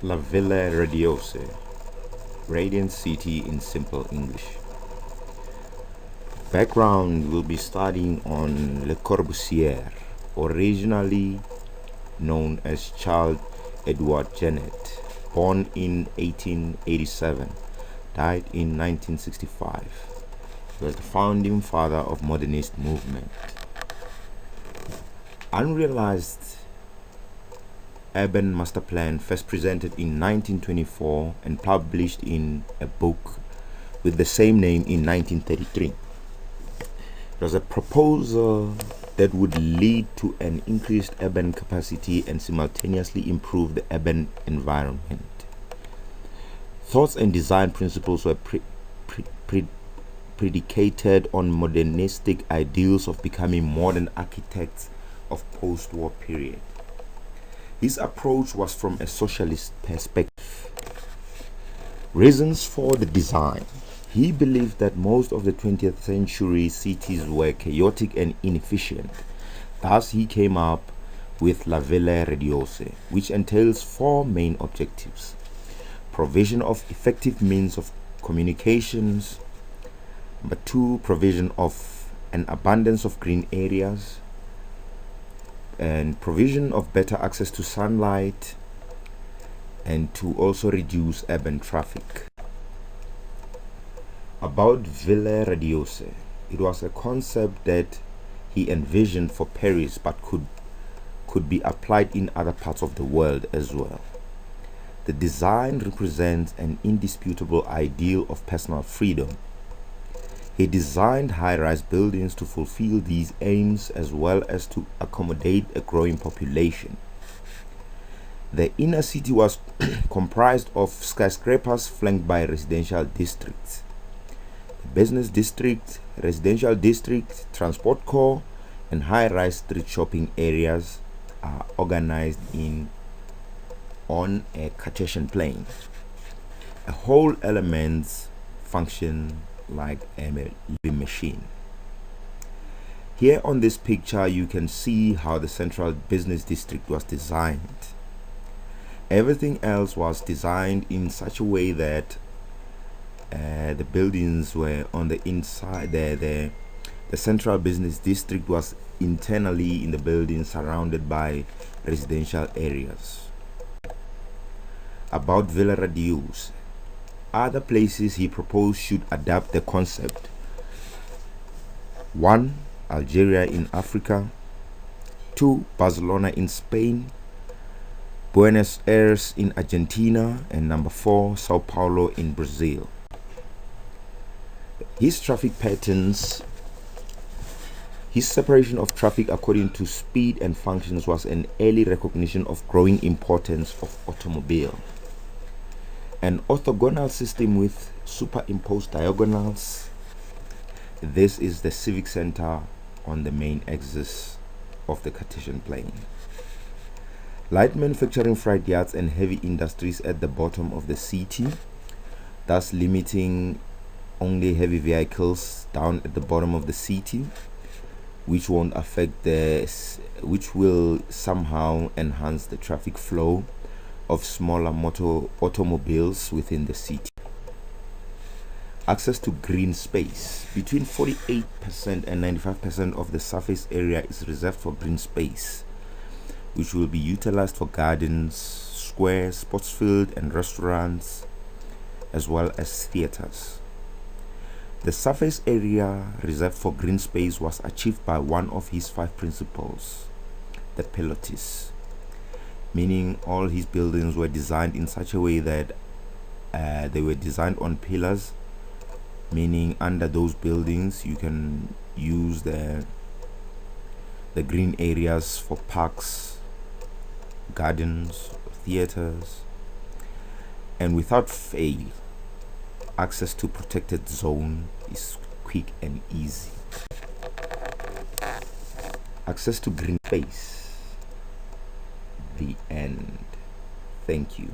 Ville Radieuse, Radiant City in simple English. Background, will be studying on Le Corbusier, originally known as Charles Edward Genet, born in 1887, died in 1965. He was the founding father of modernist movement. Unrealized urban master plan, first presented in 1924 and published in a book with the same name in 1933. It was a proposal that would lead to an increased urban capacity and simultaneously improve the urban environment. Thoughts and design principles were predicated on modernistic ideals of becoming modern architects of post-war period. His approach was from a socialist perspective. Reasons for the design. He believed that most of the 20th century cities were chaotic and inefficient. Thus, he came up with La Ville Radieuse, which entails four main objectives: provision of effective means of communications, number two, provision of an abundance of green areas, and provision of better access to sunlight, and to also reduce urban traffic. About Ville Radieuse, it was a concept that he envisioned for Paris but could be applied in other parts of the world as well. The design represents an indisputable ideal of personal freedom. He designed high-rise buildings to fulfill these aims as well as to accommodate a growing population. The inner city was comprised of skyscrapers flanked by residential districts. The business district, residential district, transport core, and high-rise street shopping areas are organized on a Cartesian plane. A whole elements function like a living machine. Here on this picture you can see how the central business district was designed. Everything else was designed in such a way that the buildings were on the inside. The central business district was internally in the building, surrounded by residential areas. About Ville Radieuse, other places he proposed should adapt the concept. 1. Algeria in Africa. 2. Barcelona in Spain. Buenos Aires in Argentina. And number 4. Sao Paulo in Brazil. His traffic patterns, his separation of traffic according to speed and functions was an early recognition of growing importance of automobile. An orthogonal system with superimposed diagonals. This is the civic center on the main axis of the Cartesian plane. Light manufacturing, freight yards, and heavy industries at the bottom of the city, thus limiting only heavy vehicles down at the bottom of the city, which will somehow enhance the traffic flow of smaller automobiles within the city. Access to green space. Between 48% and 95% of the surface area is reserved for green space, which will be utilized for gardens, squares, sports field, and restaurants, as well as theaters. The surface area reserved for green space was achieved by one of his 5 principles, the pilotis, meaning all his buildings were designed in such a way that they were designed on pillars, meaning under those buildings you can use the green areas for parks, gardens, theaters, and without fail, access to protected zone is quick and easy. Access to green space. The end. Thank you.